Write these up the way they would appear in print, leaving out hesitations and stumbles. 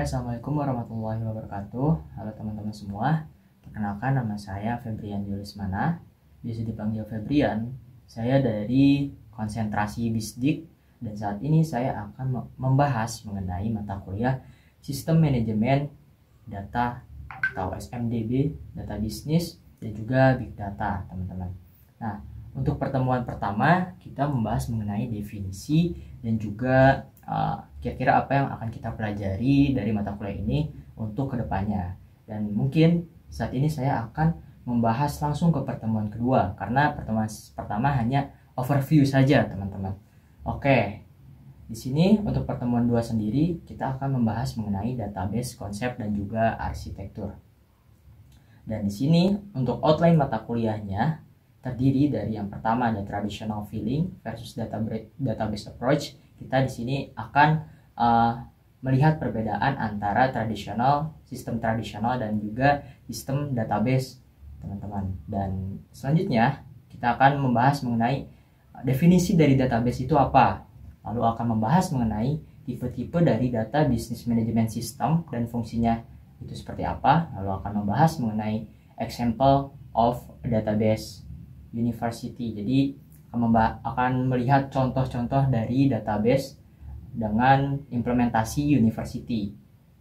Assalamualaikum warahmatullahi wabarakatuh. Halo teman-teman semua. Perkenalkan, nama saya Febrian Yulismana. Bisa dipanggil Febrian. Saya dari konsentrasi Bisdik dan saat ini saya akan membahas mengenai mata kuliah Sistem Manajemen Data atau SMDB, Data Bisnis dan juga Big Data, teman-teman. Nah, untuk pertemuan pertama kita membahas mengenai definisi dan juga kira-kira apa yang akan kita pelajari dari mata kuliah ini untuk kedepannya. Dan mungkin saat ini saya akan membahas langsung ke pertemuan kedua karena pertemuan pertama hanya overview saja, teman-teman. Oke, di sini untuk pertemuan 2 sendiri kita akan membahas mengenai database, konsep dan juga arsitektur. Dan di sini untuk outline mata kuliahnya terdiri dari yang pertama ada traditional feeling versus database approach. Kita di sini akan melihat perbedaan antara sistem tradisional dan juga sistem database, teman-teman. Dan selanjutnya kita akan membahas mengenai definisi dari database itu apa. Lalu akan membahas mengenai tipe-tipe dari data business management system dan fungsinya itu seperti apa. Lalu akan membahas mengenai example of database university. Jadi akan melihat contoh-contoh dari database dengan implementasi university.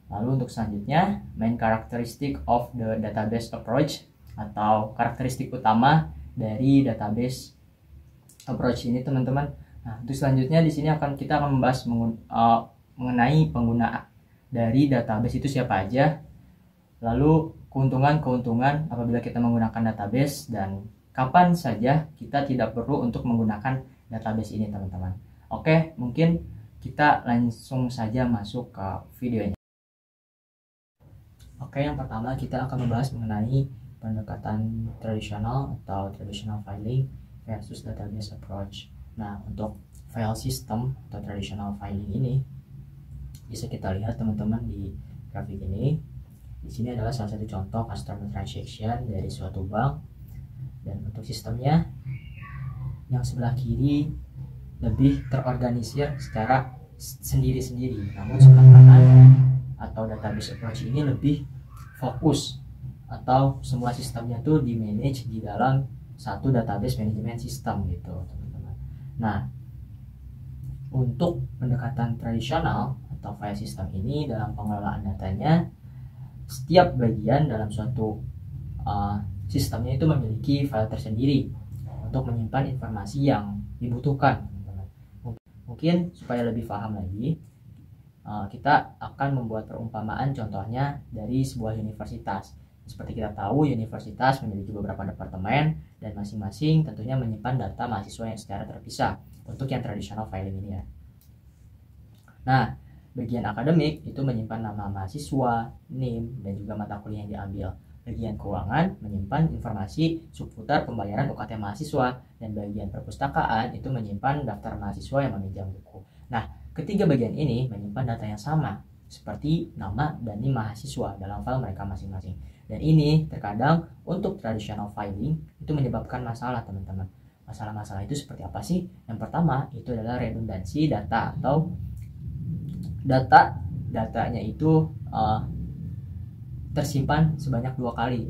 Lalu untuk selanjutnya, main characteristic of the database approach atau karakteristik utama dari database approach ini, teman-teman. Nah, untuk selanjutnya di sini kita akan membahas mengenai pengguna dari database itu siapa aja. Lalu keuntungan-keuntungan apabila kita menggunakan database dan kapan saja kita tidak perlu untuk menggunakan database ini, teman-teman. Oke, mungkin kita langsung saja masuk ke videonya. Oke, yang pertama kita akan membahas mengenai pendekatan tradisional atau traditional filing versus database approach. Nah, untuk file system atau traditional filing ini bisa kita lihat, teman-teman, di grafik ini. Di sini adalah salah satu contoh customer transaction dari suatu bank. Dan untuk sistemnya yang sebelah kiri lebih terorganisir secara sendiri-sendiri, namun sebelah kanan atau database approach ini lebih fokus atau semua sistemnya tuh di manage di dalam satu database management system gitu, teman-teman. Nah, untuk pendekatan tradisional atau file system ini dalam pengelolaan datanya, setiap bagian dalam suatu sistemnya itu memiliki file tersendiri untuk menyimpan informasi yang dibutuhkan. Mungkin supaya lebih paham lagi, kita akan membuat perumpamaan contohnya dari sebuah universitas. Seperti kita tahu, universitas memiliki beberapa departemen dan masing-masing tentunya menyimpan data mahasiswa yang secara terpisah untuk yang tradisional filing ini ya. Nah, bagian akademik itu menyimpan nama mahasiswa, NIM, dan juga mata kuliah yang diambil. Bagian keuangan menyimpan informasi seputar pembayaran UKT mahasiswa, dan bagian perpustakaan itu menyimpan daftar mahasiswa yang meminjam buku. Nah, ketiga bagian ini menyimpan data yang sama seperti nama dan NIM mahasiswa dalam file mereka masing-masing. Dan ini terkadang untuk traditional filing itu menyebabkan masalah, teman-teman. Masalah-masalah itu seperti apa sih? Yang pertama itu adalah redundansi data atau datanya itu tersimpan sebanyak 2 kali,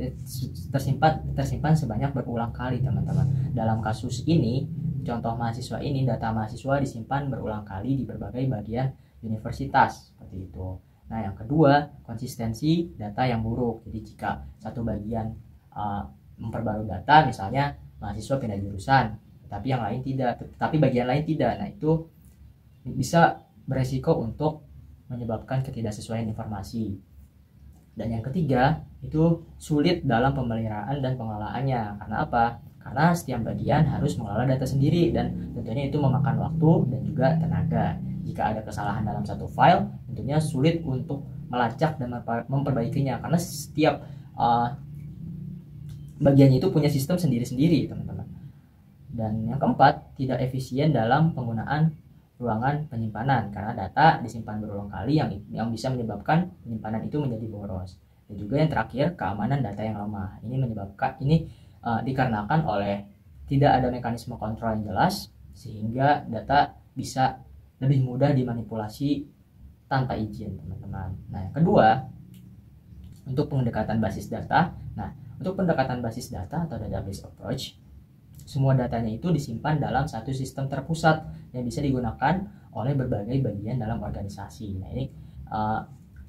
tersimpan sebanyak berulang kali, teman-teman. Dalam kasus ini, contoh mahasiswa ini, data mahasiswa disimpan berulang kali di berbagai bagian universitas, seperti itu. Nah, yang kedua, konsistensi data yang buruk. Jadi jika satu bagian memperbarui data, misalnya mahasiswa pindah jurusan, tapi yang lain tidak, tapi bagian lain tidak. Nah, itu bisa beresiko untuk menyebabkan ketidaksesuaian informasi. Dan yang ketiga, itu sulit dalam pemeliharaan dan pengelolaannya. Karena apa? Karena setiap bagian harus mengelola data sendiri dan tentunya itu memakan waktu dan juga tenaga. Jika ada kesalahan dalam satu file, tentunya sulit untuk melacak dan memperbaikinya karena setiap bagiannya itu punya sistem sendiri-sendiri, teman-teman. Dan yang keempat, tidak efisien dalam penggunaan ruangan penyimpanan karena data disimpan berulang kali yang bisa menyebabkan penyimpanan itu menjadi boros. Dan juga yang terakhir, keamanan data yang lemah. Ini dikarenakan oleh tidak ada mekanisme kontrol yang jelas sehingga data bisa lebih mudah dimanipulasi tanpa izin, teman-teman. Nah, yang kedua, untuk pendekatan basis data. Nah, untuk pendekatan basis data atau database approach, semua datanya itu disimpan dalam satu sistem terpusat yang bisa digunakan oleh berbagai bagian dalam organisasi. Nah, ini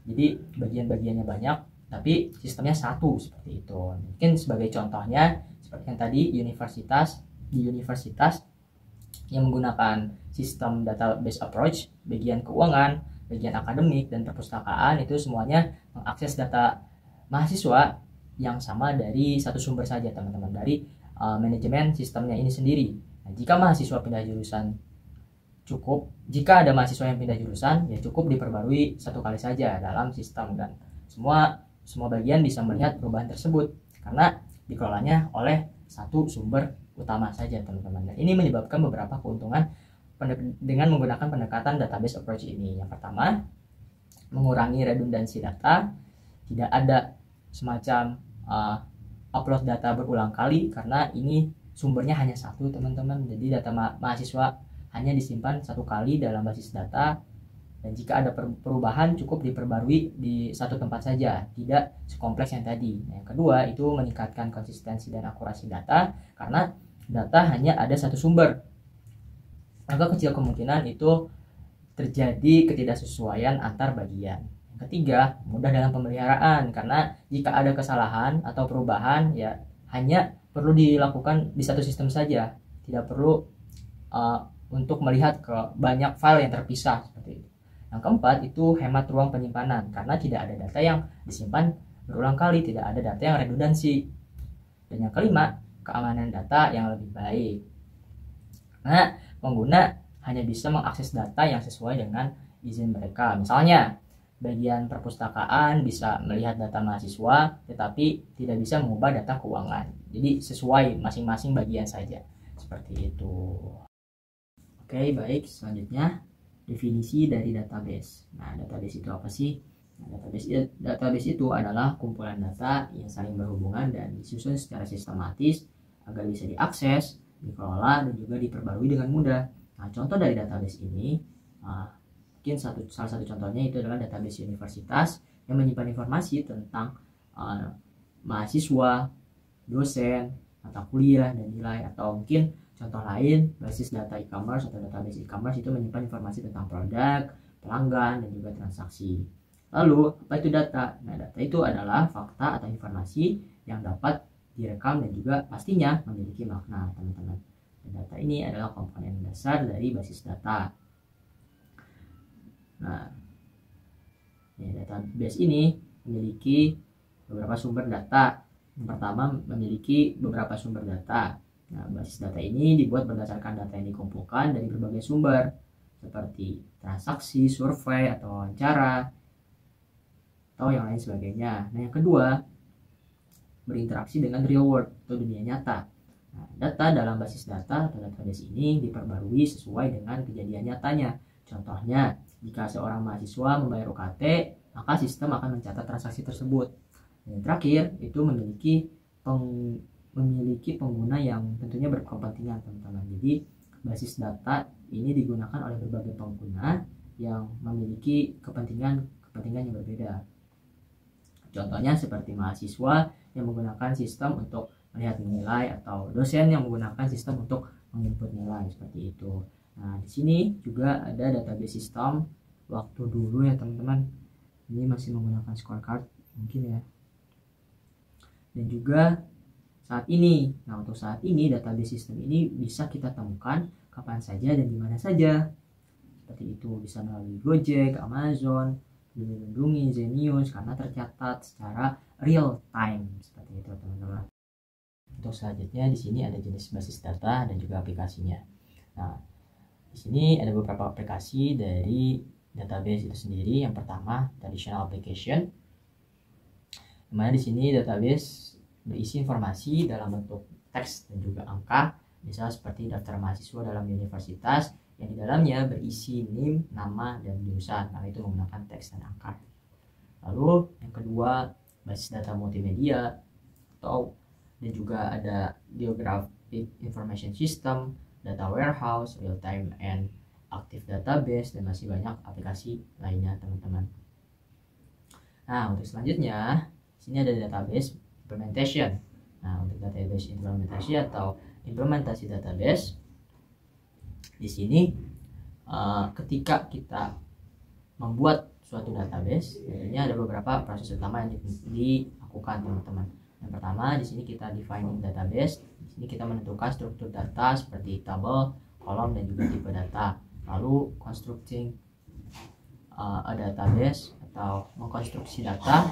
jadi bagian-bagiannya banyak, tapi sistemnya satu, seperti itu. Mungkin sebagai contohnya, seperti yang tadi, di universitas yang menggunakan sistem database approach, bagian keuangan, bagian akademik, dan perpustakaan itu semuanya mengakses data mahasiswa yang sama dari satu sumber saja, teman-teman, dari manajemen sistemnya ini sendiri. Nah, jika ada mahasiswa yang pindah jurusan, ya cukup diperbarui satu kali saja dalam sistem, dan semua bagian bisa melihat perubahan tersebut karena dikelolanya oleh satu sumber utama saja, teman-teman. Dan ini menyebabkan beberapa keuntungan dengan menggunakan pendekatan database approach ini. Yang pertama, mengurangi redundansi data. Tidak ada semacam upload data berulang kali karena ini sumbernya hanya satu, teman-teman. Jadi data mahasiswa hanya disimpan satu kali dalam basis data, dan jika ada perubahan cukup diperbarui di satu tempat saja, tidak sekompleks yang tadi. Nah, yang kedua, itu meningkatkan konsistensi dan akurasi data karena data hanya ada satu sumber, maka kecil kemungkinan itu terjadi ketidaksesuaian antar bagian. Yang ketiga, mudah dalam pemeliharaan karena jika ada kesalahan atau perubahan, ya hanya perlu dilakukan di satu sistem saja, tidak perlu untuk melihat ke banyak file yang terpisah, seperti itu. Yang keempat, itu hemat ruang penyimpanan karena tidak ada data yang disimpan berulang kali, tidak ada data yang redundansi. Dan yang kelima, keamanan data yang lebih baik. Nah, pengguna hanya bisa mengakses data yang sesuai dengan izin mereka. Misalnya, bagian perpustakaan bisa melihat data mahasiswa, tetapi tidak bisa mengubah data keuangan. Jadi sesuai masing-masing bagian saja. Seperti itu. Oke, baik. Selanjutnya, definisi dari database. Nah, database itu apa sih? Nah, database itu adalah kumpulan data yang saling berhubungan dan disusun secara sistematis agar bisa diakses, dikelola, dan juga diperbarui dengan mudah. Nah, contoh dari database ini, mungkin salah satu contohnya itu adalah database universitas yang menyimpan informasi tentang mahasiswa, dosen, mata kuliah, dan nilai. Atau mungkin contoh lain, basis data e-commerce atau database e-commerce itu menyimpan informasi tentang produk, pelanggan, dan juga transaksi. Lalu, apa itu data? Nah, data itu adalah fakta atau informasi yang dapat direkam dan juga pastinya memiliki makna, teman-teman. Dan data ini adalah komponen dasar dari basis data. Nah, database ini memiliki beberapa sumber data. Yang pertama, memiliki beberapa sumber data. Nah, basis data ini dibuat berdasarkan data yang dikumpulkan dari berbagai sumber, seperti transaksi, survei, atau wawancara, atau yang lain sebagainya. Nah, yang kedua, berinteraksi dengan real world atau dunia nyata. Nah, data dalam basis data atau database ini diperbarui sesuai dengan kejadian nyatanya. Contohnya, jika seorang mahasiswa membayar UKT, maka sistem akan mencatat transaksi tersebut. Dan yang terakhir, itu memiliki pengguna yang tentunya berkepentingan, teman-teman. Jadi basis data ini digunakan oleh berbagai pengguna yang memiliki kepentingan yang berbeda. Contohnya seperti mahasiswa yang menggunakan sistem untuk melihat nilai, atau dosen yang menggunakan sistem untuk menginput nilai, seperti itu. Nah, di sini juga ada database sistem. Waktu dulu ya, teman-teman, ini masih menggunakan scorecard mungkin ya. Dan juga saat ini. Nah, untuk saat ini database sistem ini bisa kita temukan kapan saja dan di mana saja. Seperti itu, bisa melalui Gojek, Amazon, Lindungi, Zenius, karena tercatat secara real time. Seperti itu, teman-teman. Untuk selanjutnya di sini ada jenis basis data dan juga aplikasinya. Nah, di sini ada beberapa aplikasi dari database itu sendiri. Yang pertama, traditional application. Dimana di sini database berisi informasi dalam bentuk teks dan juga angka, misalnya seperti daftar mahasiswa dalam universitas yang di dalamnya berisi NIM, nama, dan jurusan. Nah, itu menggunakan teks dan angka. Lalu yang kedua, basis data multimedia dan juga ada geographic information system, data warehouse, real time and Active Database, dan masih banyak aplikasi lainnya teman-teman. Nah, untuk selanjutnya sini ada database implementation. Nah, untuk database implementasi atau implementasi database di sini ketika kita membuat suatu database, tentunya ada beberapa proses utama yang dilakukan teman-teman. Yang pertama, di sini kita defining database. Di sini kita menentukan struktur data seperti tabel, kolom, dan juga tipe data. Lalu constructing a database atau mengkonstruksi data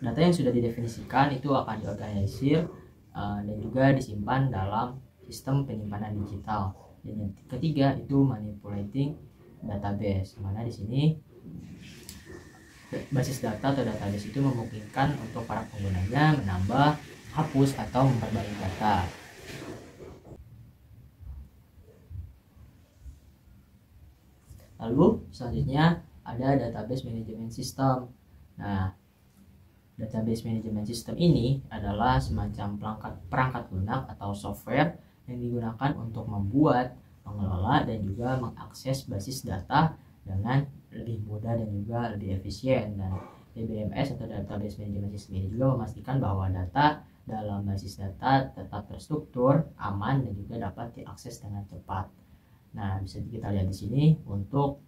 yang sudah didefinisikan itu akan diorganisir dan juga disimpan dalam sistem penyimpanan digital. Dan yang ketiga itu manipulating database, mana di sini basis data atau database itu memungkinkan untuk para penggunanya menambah, hapus, atau memperbarui data. Lalu selanjutnya ada database management system. Nah, database management system ini adalah semacam perangkat lunak atau software yang digunakan untuk membuat, mengelola, dan juga mengakses basis data dengan lebih mudah dan juga lebih efisien. Dan DBMS atau database management system ini juga memastikan bahwa data dalam basis data tetap terstruktur, aman, dan juga dapat diakses dengan cepat. Nah, bisa kita lihat di sini untuk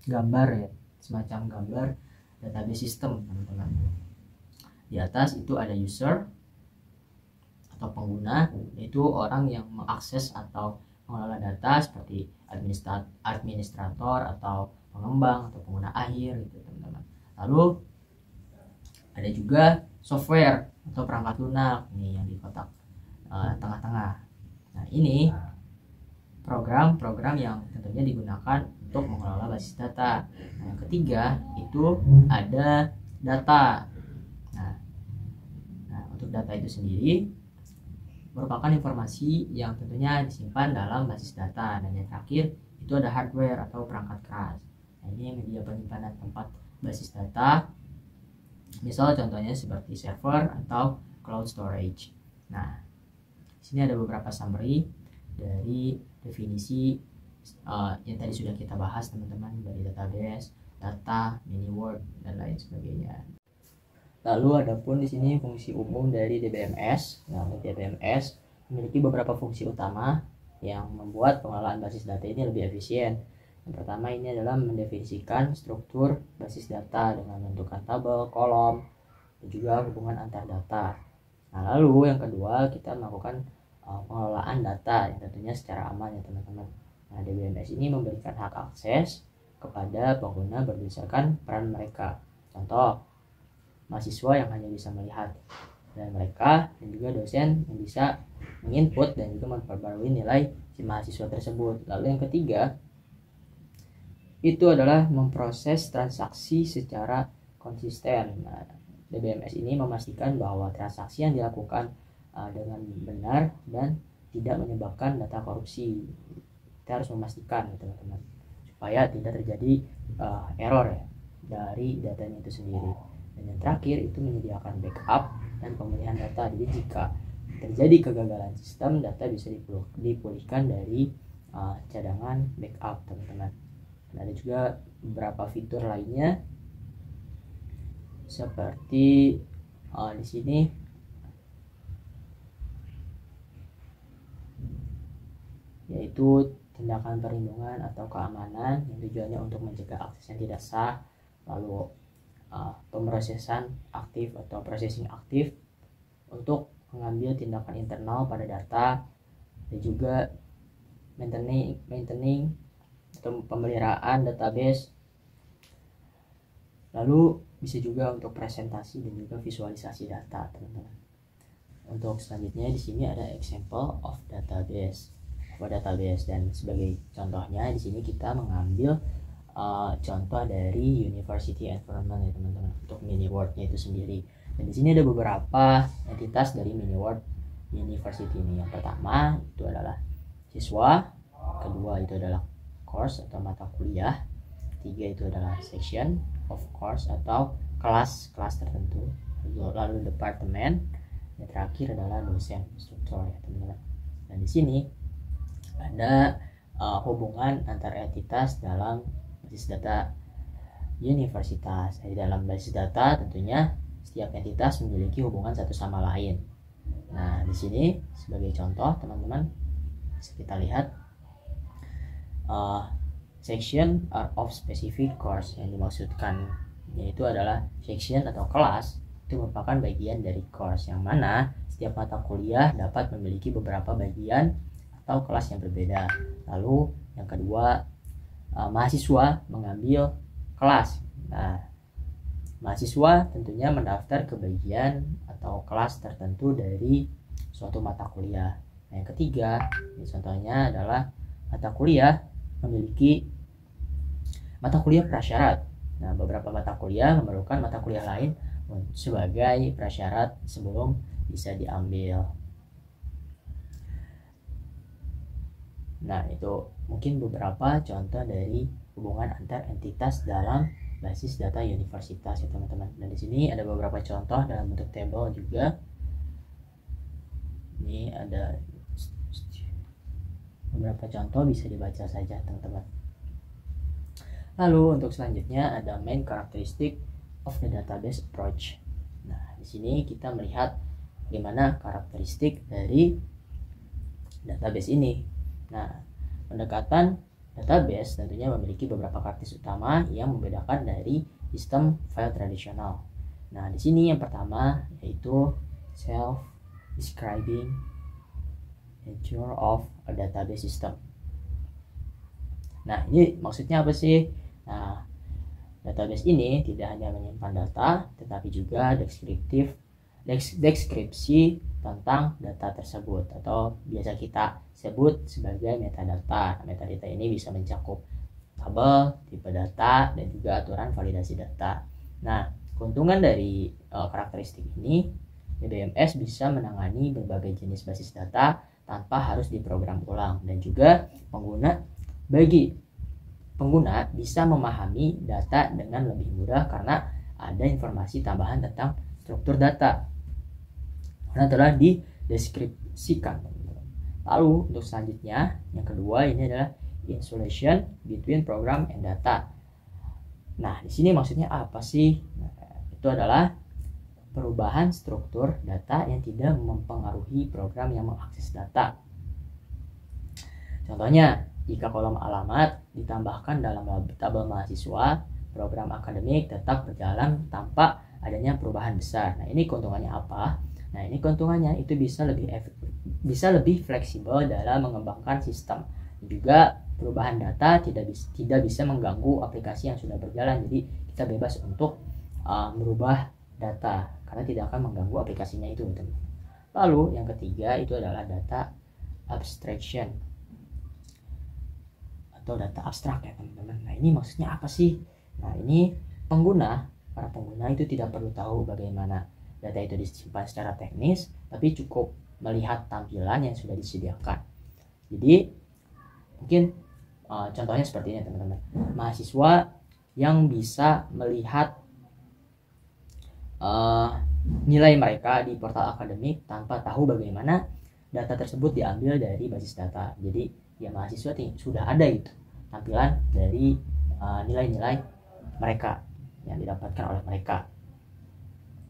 gambar ya, semacam gambar database system teman-teman. Di atas itu ada user atau pengguna, yaitu orang yang mengakses atau mengelola data seperti administrator atau pengembang atau pengguna akhir gitu teman-teman. Lalu ada juga software atau perangkat lunak ini yang di kotak tengah-tengah. Nah, ini program-program yang tentunya digunakan untuk mengelola basis data. Nah, yang ketiga itu ada data. Nah, untuk data itu sendiri merupakan informasi yang tentunya disimpan dalam basis data. Dan yang terakhir itu ada hardware atau perangkat keras. Nah, ini media penyimpanan tempat basis data. Misal contohnya seperti server atau cloud storage. Nah, di sini ada beberapa summary dari definisi yang tadi sudah kita bahas teman-teman, dari database, data, mini word, dan lain sebagainya. Lalu adapun di sini fungsi umum dari DBMS. Nah, DBMS memiliki beberapa fungsi utama yang membuat pengelolaan basis data ini lebih efisien. Yang pertama ini adalah mendefinisikan struktur basis data dengan menentukan tabel, kolom, dan juga hubungan antar data. Nah, lalu yang kedua kita melakukan pengelolaan data yang tentunya secara aman ya teman-teman. Nah, DBMS ini memberikan hak akses kepada pengguna berdasarkan peran mereka. Contoh, mahasiswa yang hanya bisa melihat, dan mereka dan juga dosen yang bisa menginput dan juga memperbarui nilai si mahasiswa tersebut. Lalu yang ketiga itu adalah memproses transaksi secara konsisten. Nah, DBMS ini memastikan bahwa transaksi yang dilakukan dengan benar dan tidak menyebabkan data korupsi. Kita harus memastikan teman-teman supaya tidak terjadi error ya dari datanya itu sendiri. Dan yang terakhir itu menyediakan backup dan pemulihan data. Jadi jika terjadi kegagalan sistem, data bisa dipulihkan dari cadangan backup teman-teman. Dan ada juga beberapa fitur lainnya seperti di sini yaitu tindakan perlindungan atau keamanan yang tujuannya untuk mencegah akses yang tidak sah, lalu pemrosesan aktif atau processing aktif untuk mengambil tindakan internal pada data, dan juga maintaining atau pemeliharaan database. Lalu bisa juga untuk presentasi dan juga visualisasi data teman-teman. Untuk selanjutnya di sini ada example of database dan sebagai contohnya di sini kita mengambil contoh dari university environment ya teman-teman untuk mini word-nya itu sendiri. Dan di sini ada beberapa entitas dari mini word university ini. Yang pertama itu adalah siswa, kedua itu adalah course atau mata kuliah, ketiga itu adalah section of course atau kelas tertentu, lalu departemen, yang terakhir adalah dosen instruktur ya teman-teman. Dan di sini ada hubungan antar entitas dalam basis data universitas. Di dalam basis data tentunya setiap entitas memiliki hubungan satu sama lain. Nah, di sini sebagai contoh teman-teman bisa kita lihat section of specific course. Yang dimaksudkan yaitu adalah section atau kelas itu merupakan bagian dari course, yang mana setiap mata kuliah dapat memiliki beberapa bagian atau kelas yang berbeda. Lalu yang kedua, mahasiswa mengambil kelas. Nah, mahasiswa tentunya mendaftar ke bagian atau kelas tertentu dari suatu mata kuliah. Nah, yang ketiga, ini contohnya adalah mata kuliah memiliki mata kuliah prasyarat. Nah, beberapa mata kuliah memerlukan mata kuliah lain sebagai prasyarat sebelum bisa diambil. Nah, itu mungkin beberapa contoh dari hubungan antar entitas dalam basis data universitas ya teman-teman. Dan di sini ada beberapa contoh dalam bentuk tabel juga. Ini ada beberapa contoh, bisa dibaca saja teman-teman. Lalu untuk selanjutnya ada main characteristic of the database approach. Nah, di sini kita melihat bagaimana karakteristik dari database ini. Nah, pendekatan database tentunya memiliki beberapa karakteristik utama yang membedakan dari sistem file tradisional. Nah, di sini yang pertama yaitu self-describing nature of a database system. Nah, ini maksudnya apa sih? Nah, database ini tidak hanya menyimpan data, tetapi juga deskripsi tentang data tersebut, atau biasa kita sebut sebagai metadata. Metadata ini bisa mencakup tabel, tipe data, dan juga aturan validasi data. Nah, keuntungan dari karakteristik ini, DBMS bisa menangani berbagai jenis basis data tanpa harus diprogram ulang, dan juga pengguna bisa memahami data dengan lebih mudah karena ada informasi tambahan tentang struktur data karena telah dideskripsikan. Lalu untuk selanjutnya, yang kedua ini adalah insulation between program and data. Nah, di sini maksudnya apa sih? Nah, itu adalah perubahan struktur data yang tidak mempengaruhi program yang mengakses data. Contohnya, jika kolom alamat ditambahkan dalam tabel mahasiswa, program akademik tetap berjalan tanpa adanya perubahan besar. Nah, ini keuntungannya apa? Nah, ini keuntungannya itu bisa lebih fleksibel dalam mengembangkan sistem. Juga perubahan data tidak bisa mengganggu aplikasi yang sudah berjalan. Jadi kita bebas untuk merubah data karena tidak akan mengganggu aplikasinya itu. Lalu yang ketiga itu adalah data abstraction atau data abstrak ya teman-teman. Nah, ini maksudnya apa sih? Nah, ini para pengguna itu tidak perlu tahu bagaimana data itu disimpan secara teknis, tapi cukup melihat tampilan yang sudah disediakan. Jadi mungkin contohnya seperti ini teman-teman. Mahasiswa yang bisa melihat nilai mereka di portal akademik tanpa tahu bagaimana data tersebut diambil dari basis data. Jadi ya mahasiswa sudah ada itu tampilan dari nilai-nilai mereka yang didapatkan oleh mereka.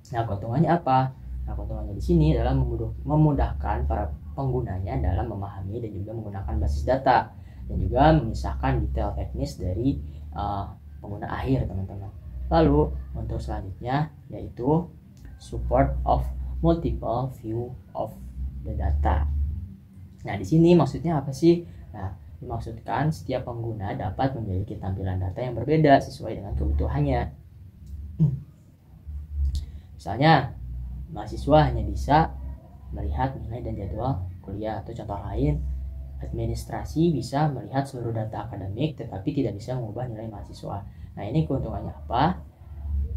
Nah, keuntungannya apa? Nah, keuntungannya di sini adalah memudahkan para penggunanya dalam memahami dan juga menggunakan basis data, dan juga memisahkan detail teknis dari pengguna akhir teman-teman. Lalu untuk selanjutnya yaitu support of multiple view of the data. Nah, di sini maksudnya apa sih? Nah, dimaksudkan setiap pengguna dapat memiliki tampilan data yang berbeda sesuai dengan kebutuhannya. Misalnya, mahasiswa hanya bisa melihat nilai dan jadwal kuliah, atau contoh lain, administrasi bisa melihat seluruh data akademik tetapi tidak bisa mengubah nilai mahasiswa. Nah, ini keuntungannya apa?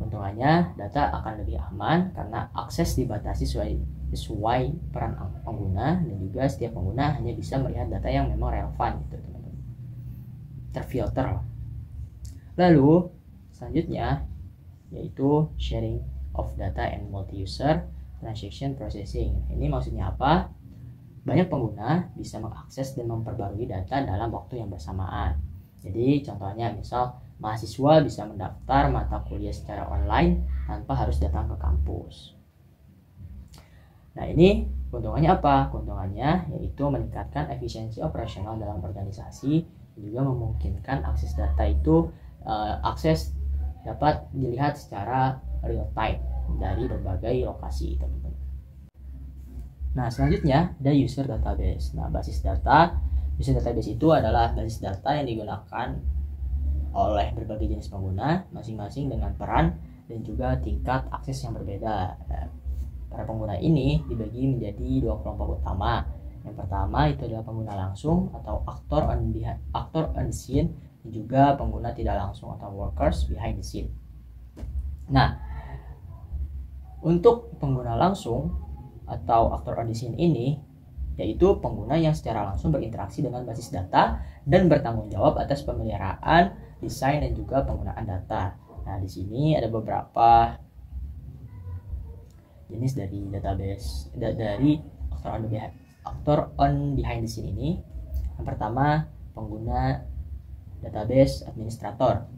Keuntungannya data akan lebih aman karena akses dibatasi sesuai peran pengguna, dan juga setiap pengguna hanya bisa melihat data yang memang relevan gitu teman-teman, terfilter. Lalu selanjutnya yaitu sharing of data and multi-user transaction processing. Ini maksudnya apa? banyak pengguna bisa mengakses dan memperbarui data dalam waktu yang bersamaan. Jadi contohnya misal mahasiswa bisa mendaftar mata kuliah secara online tanpa harus datang ke kampus. Nah, ini keuntungannya apa? Keuntungannya yaitu meningkatkan efisiensi operasional dalam organisasi, juga memungkinkan akses data itu dapat dilihat secara real time dari berbagai lokasi, teman-teman. Nah, selanjutnya ada user database. Nah, user database itu adalah basis data yang digunakan oleh berbagai jenis pengguna, masing-masing dengan peran dan juga tingkat akses yang berbeda. Para pengguna ini dibagi menjadi dua kelompok utama. Yang pertama itu adalah pengguna langsung atau actor on the scene, dan juga pengguna tidak langsung atau workers behind the scene. Nah, untuk pengguna langsung atau actor on the scene ini yaitu pengguna yang secara langsung berinteraksi dengan basis data dan bertanggung jawab atas pemeliharaan, desain, dan juga penggunaan data. Nah, di sini ada beberapa jenis dari database dari actor on behind the scene ini. Yang pertama, pengguna database administrator.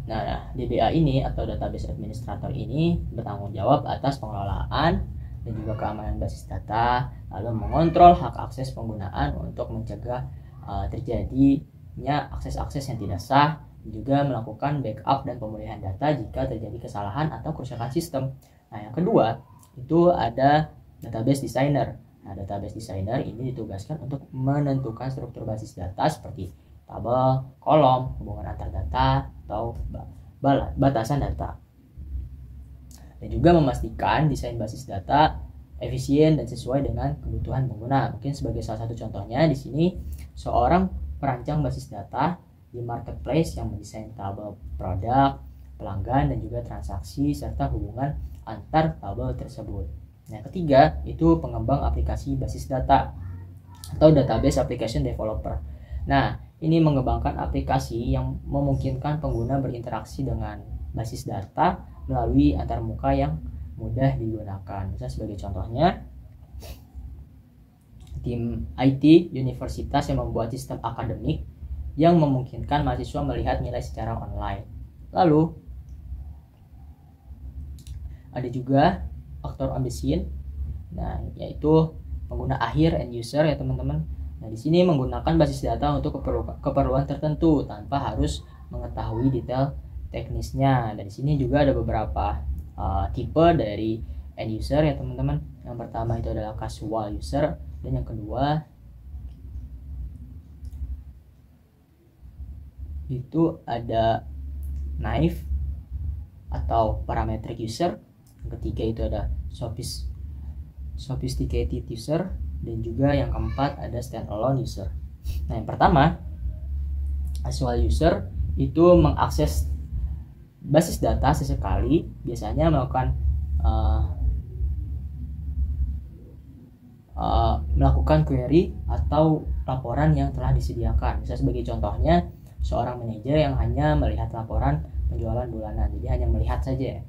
Nah, DBA ini atau database administrator ini bertanggung jawab atas pengelolaan dan juga keamanan basis data, lalu mengontrol hak akses penggunaan untuk mencegah terjadinya akses-akses yang tidak sah, juga melakukan backup dan pemulihan data jika terjadi kesalahan atau kerusakan sistem. Nah, yang kedua itu ada database designer. Nah, database designer ini ditugaskan untuk menentukan struktur basis data seperti tabel, kolom, hubungan antar data, atau batasan data. Dan juga memastikan desain basis data efisien dan sesuai dengan kebutuhan pengguna. Mungkin sebagai salah satu contohnya di sini seorang perancang basis data di marketplace yang mendesain tabel produk, pelanggan, dan juga transaksi serta hubungan antar tabel tersebut. Nah, ketiga itu pengembang aplikasi basis data atau database application developer. Nah, ini mengembangkan aplikasi yang memungkinkan pengguna berinteraksi dengan basis data melalui antarmuka yang mudah digunakan. Misalnya sebagai contohnya tim IT universitas yang membuat sistem akademik yang memungkinkan mahasiswa melihat nilai secara online. Lalu ada juga aktor on the scene, nah yaitu pengguna akhir end user ya teman-teman. Nah, di sini menggunakan basis data untuk keperluan tertentu tanpa harus mengetahui detail teknisnya. Dan di sini juga ada beberapa tipe dari end user ya teman-teman. Yang pertama itu adalah casual user, dan yang kedua itu ada naive atau parametric user. Yang ketiga itu ada sophisticated user, dan juga yang keempat ada standalone user. Nah, yang pertama casual user itu mengakses basis data sesekali, biasanya melakukan query atau laporan yang telah disediakan. Misalnya sebagai contohnya seorang manajer yang hanya melihat laporan penjualan bulanan, jadi hanya melihat saja,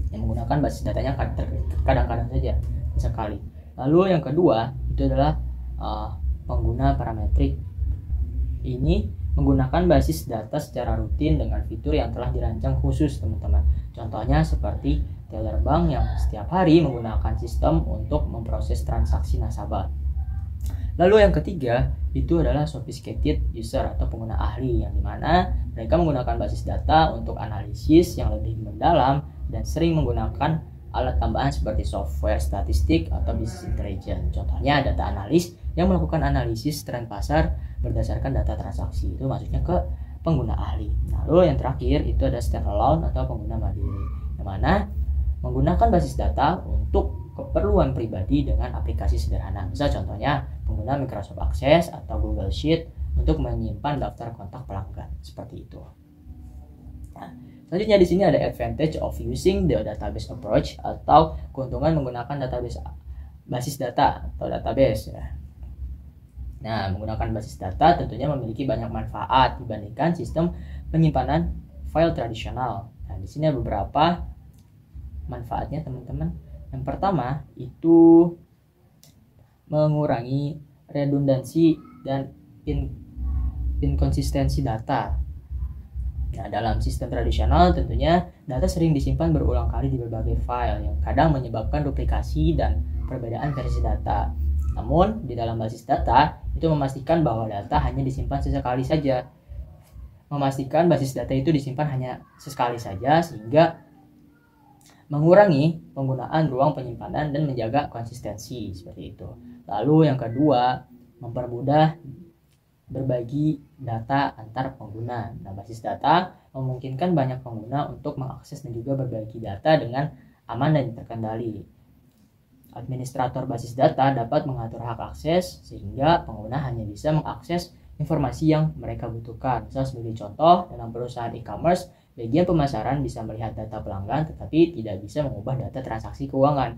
yang menggunakan basis datanya kadang-kadang saja sekali. Lalu yang kedua itu adalah pengguna parametrik. Ini menggunakan basis data secara rutin dengan fitur yang telah dirancang khusus, teman-teman. Contohnya seperti teller bank yang setiap hari menggunakan sistem untuk memproses transaksi nasabah. Lalu yang ketiga itu adalah sophisticated user atau pengguna ahli, yang dimana mereka menggunakan basis data untuk analisis yang lebih mendalam dan sering menggunakan alat tambahan seperti software statistik atau business intelligence. Contohnya data analis yang melakukan analisis tren pasar berdasarkan data transaksi. Itu maksudnya ke pengguna ahli. Lalu yang terakhir itu ada standalone atau pengguna mandiri, yang mana menggunakan basis data untuk keperluan pribadi dengan aplikasi sederhana. Misal contohnya pengguna Microsoft Access atau Google Sheet untuk menyimpan daftar kontak pelanggan, seperti itu. Nah, selanjutnya di sini ada advantage of using the database approach atau keuntungan menggunakan basis data atau database ya. Nah, menggunakan basis data tentunya memiliki banyak manfaat dibandingkan sistem penyimpanan file tradisional. Nah, di sini ada beberapa manfaatnya teman-teman. Yang pertama itu mengurangi redundansi dan inkonsistensi data. Nah, dalam sistem tradisional tentunya data sering disimpan berulang kali di berbagai file yang kadang menyebabkan duplikasi dan perbedaan versi data. Namun, di dalam basis data itu memastikan bahwa data hanya disimpan sesekali saja. Memastikan basis data itu disimpan hanya sekali saja sehingga mengurangi penggunaan ruang penyimpanan dan menjaga konsistensi seperti itu. Lalu yang kedua, mempermudah berbagi data antar pengguna. Nah, basis data memungkinkan banyak pengguna untuk mengakses dan juga berbagi data dengan aman dan terkendali. Administrator basis data dapat mengatur hak akses sehingga pengguna hanya bisa mengakses informasi yang mereka butuhkan. Misal sebagai contoh, dalam perusahaan e-commerce, bagian pemasaran bisa melihat data pelanggan tetapi tidak bisa mengubah data transaksi keuangan.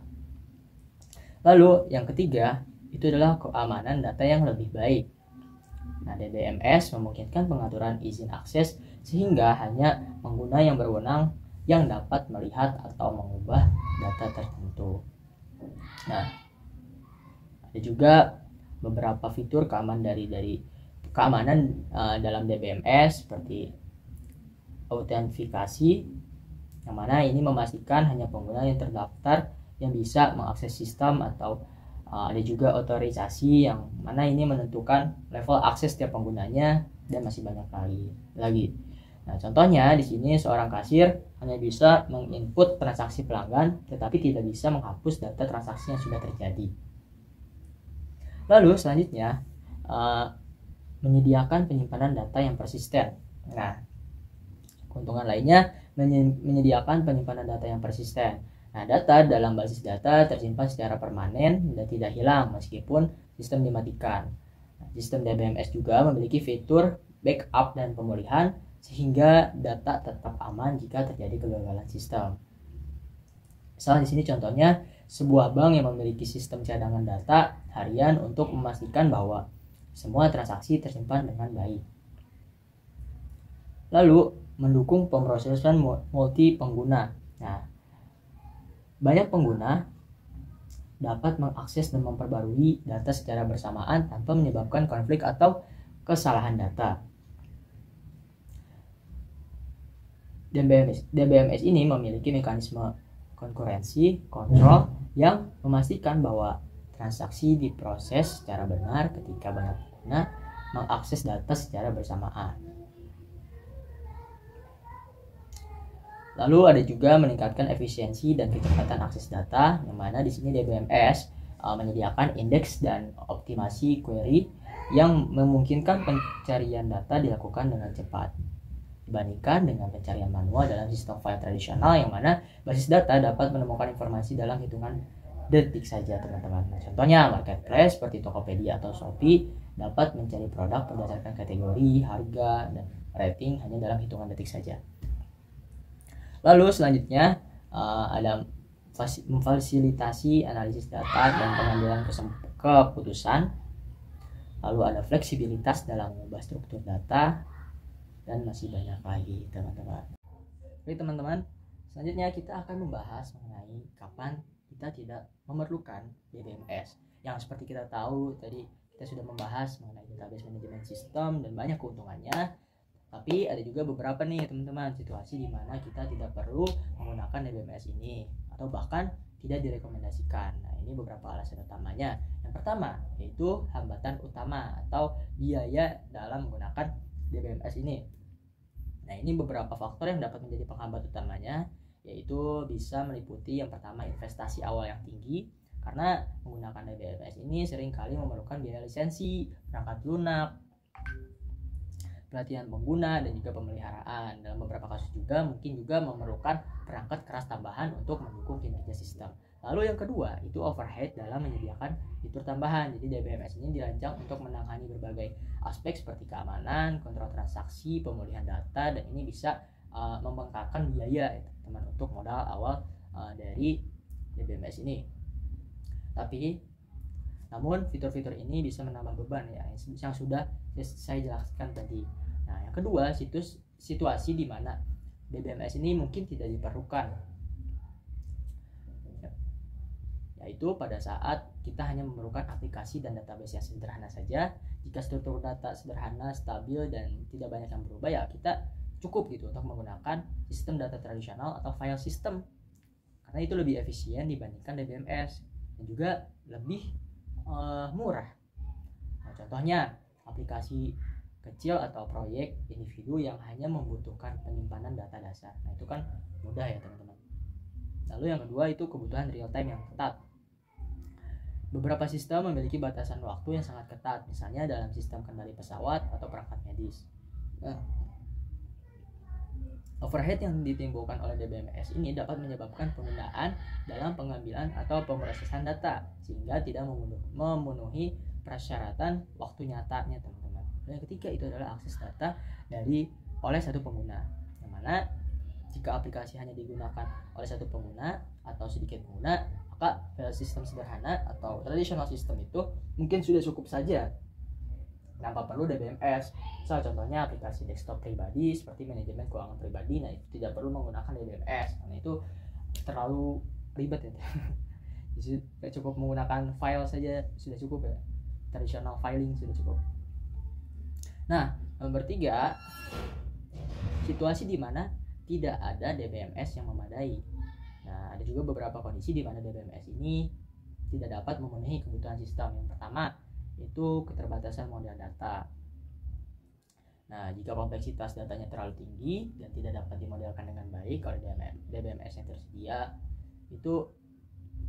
Lalu yang ketiga, itu adalah keamanan data yang lebih baik. Nah, DBMS memungkinkan pengaturan izin akses sehingga hanya pengguna yang berwenang yang dapat melihat atau mengubah data tertentu. Nah, ada juga beberapa fitur keamanan dalam DBMS seperti autentifikasi, yang mana ini memastikan hanya pengguna yang terdaftar yang bisa mengakses sistem, atau ada juga otorisasi yang mana ini menentukan level akses setiap penggunanya dan masih banyak lagi. Nah, contohnya di sini seorang kasir hanya bisa menginput transaksi pelanggan tetapi tidak bisa menghapus data transaksi yang sudah terjadi. Lalu selanjutnya menyediakan penyimpanan data yang persisten. Nah, keuntungan lainnya menyediakan penyimpanan data yang persisten. Nah, data dalam basis data tersimpan secara permanen dan tidak hilang meskipun sistem dimatikan. Nah, sistem DBMS juga memiliki fitur backup dan pemulihan sehingga data tetap aman jika terjadi kegagalan sistem. Misalnya di sini contohnya sebuah bank yang memiliki sistem cadangan data harian untuk memastikan bahwa semua transaksi tersimpan dengan baik. Lalu mendukung pemrosesan multi pengguna. Nah, banyak pengguna dapat mengakses dan memperbarui data secara bersamaan tanpa menyebabkan konflik atau kesalahan data. DBMS ini memiliki mekanisme konkurensi kontrol yang memastikan bahwa transaksi diproses secara benar ketika banyak pengguna mengakses data secara bersamaan. Lalu ada juga meningkatkan efisiensi dan kecepatan akses data, yang mana di sini DBMS menyediakan indeks dan optimasi query yang memungkinkan pencarian data dilakukan dengan cepat dibandingkan dengan pencarian manual dalam sistem file tradisional, yang mana basis data dapat menemukan informasi dalam hitungan detik saja, teman-teman. Contohnya marketplace seperti Tokopedia atau Shopee dapat mencari produk berdasarkan kategori, harga, dan rating hanya dalam hitungan detik saja. Lalu selanjutnya ada memfasilitasi analisis data dan pengambilan keputusan. Lalu ada fleksibilitas dalam mengubah struktur data dan masih banyak lagi, teman-teman. Oke, teman-teman, selanjutnya kita akan membahas mengenai kapan kita tidak memerlukan DBMS. Yang seperti kita tahu tadi kita sudah membahas mengenai database management system dan banyak keuntungannya. Tapi ada juga beberapa nih teman-teman situasi di mana kita tidak perlu menggunakan DBMS ini atau bahkan tidak direkomendasikan. Nah, ini beberapa alasan utamanya. Yang pertama yaitu hambatan utama atau biaya dalam menggunakan DBMS ini. Nah, ini beberapa faktor yang dapat menjadi penghambat utamanya, yaitu bisa meliputi yang pertama investasi awal yang tinggi, karena menggunakan DBMS ini seringkali memerlukan biaya lisensi, perangkat lunak, pelatihan pengguna, dan juga pemeliharaan. Dalam beberapa kasus juga mungkin juga memerlukan perangkat keras tambahan untuk mendukung kinerja sistem. Lalu yang kedua itu overhead dalam menyediakan fitur tambahan. Jadi DBMS ini dirancang untuk menangani berbagai aspek seperti keamanan, kontrol transaksi, pemulihan data, dan ini bisa membengkakkan biaya teman untuk modal awal dari DBMS ini. Namun fitur-fitur ini bisa menambah beban ya yang sudah saya jelaskan tadi. Nah, yang kedua situasi di mana DBMS ini mungkin tidak diperlukan. yaitu pada saat kita hanya memerlukan aplikasi dan database yang sederhana saja. Jika struktur data sederhana, stabil, dan tidak banyak yang berubah, ya kita cukup gitu untuk menggunakan sistem data tradisional atau file system, karena itu lebih efisien dibandingkan DBMS dan juga lebih murah. Nah, contohnya aplikasi kecil atau proyek individu yang hanya membutuhkan penyimpanan data dasar. Nah, itu kan mudah ya teman-teman. Lalu yang kedua itu kebutuhan real time yang ketat. Beberapa sistem memiliki batasan waktu yang sangat ketat, misalnya dalam sistem kendali pesawat atau perangkat medis. Nah, overhead yang ditimbulkan oleh DBMS ini dapat menyebabkan penundaan dalam pengambilan atau pemrosesan data, sehingga tidak memenuhi persyaratan waktu nyatanya, teman-teman. Dan yang ketiga itu adalah akses data oleh satu pengguna, yang mana jika aplikasi hanya digunakan oleh satu pengguna atau sedikit pengguna, maka file sistem sederhana atau traditional system itu mungkin sudah cukup saja. Tanpa perlu DBMS. Contohnya aplikasi desktop pribadi seperti manajemen keuangan pribadi, nah itu tidak perlu menggunakan DBMS karena itu terlalu ribet ya. Jadi cukup menggunakan file saja sudah cukup ya. Traditional filing sudah cukup. Nah, nomor 3, situasi di mana tidak ada DBMS yang memadai. Nah, ada juga beberapa kondisi di mana DBMS ini tidak dapat memenuhi kebutuhan sistem. Yang pertama, itu keterbatasan model data. Nah, jika kompleksitas datanya terlalu tinggi dan tidak dapat dimodelkan dengan baik oleh DBMS yang tersedia, itu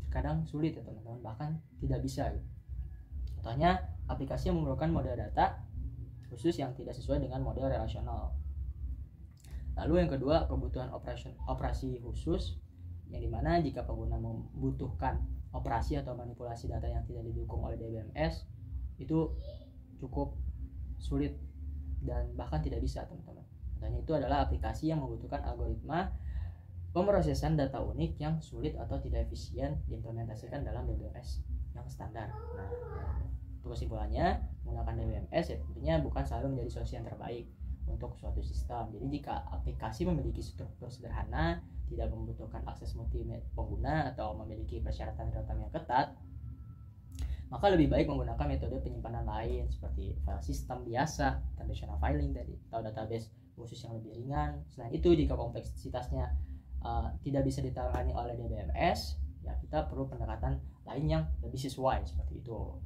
kadang sulit ya teman-teman, bahkan tidak bisa. Contohnya, aplikasi yang memerlukan model data khusus yang tidak sesuai dengan model relasional. Lalu yang kedua, kebutuhan operasi khusus, yang dimana jika pengguna membutuhkan operasi atau manipulasi data yang tidak didukung oleh DBMS, itu cukup sulit dan bahkan tidak bisa, teman-teman. Contohnya itu adalah aplikasi yang membutuhkan algoritma pemrosesan data unik yang sulit atau tidak efisien diimplementasikan dalam DBMS yang standar. Nah, untuk kesimpulannya, menggunakan DBMS ya tentunya bukan selalu menjadi solusi yang terbaik untuk suatu sistem. Jadi jika aplikasi memiliki struktur sederhana, tidak membutuhkan akses multi pengguna atau memiliki persyaratan real-time yang ketat, maka lebih baik menggunakan metode penyimpanan lain seperti file system biasa, traditional filing tadi, atau database khusus yang lebih ringan. Selain itu, jika kompleksitasnya tidak bisa ditangani oleh DBMS, ya kita perlu pendekatan lain yang lebih sesuai seperti itu.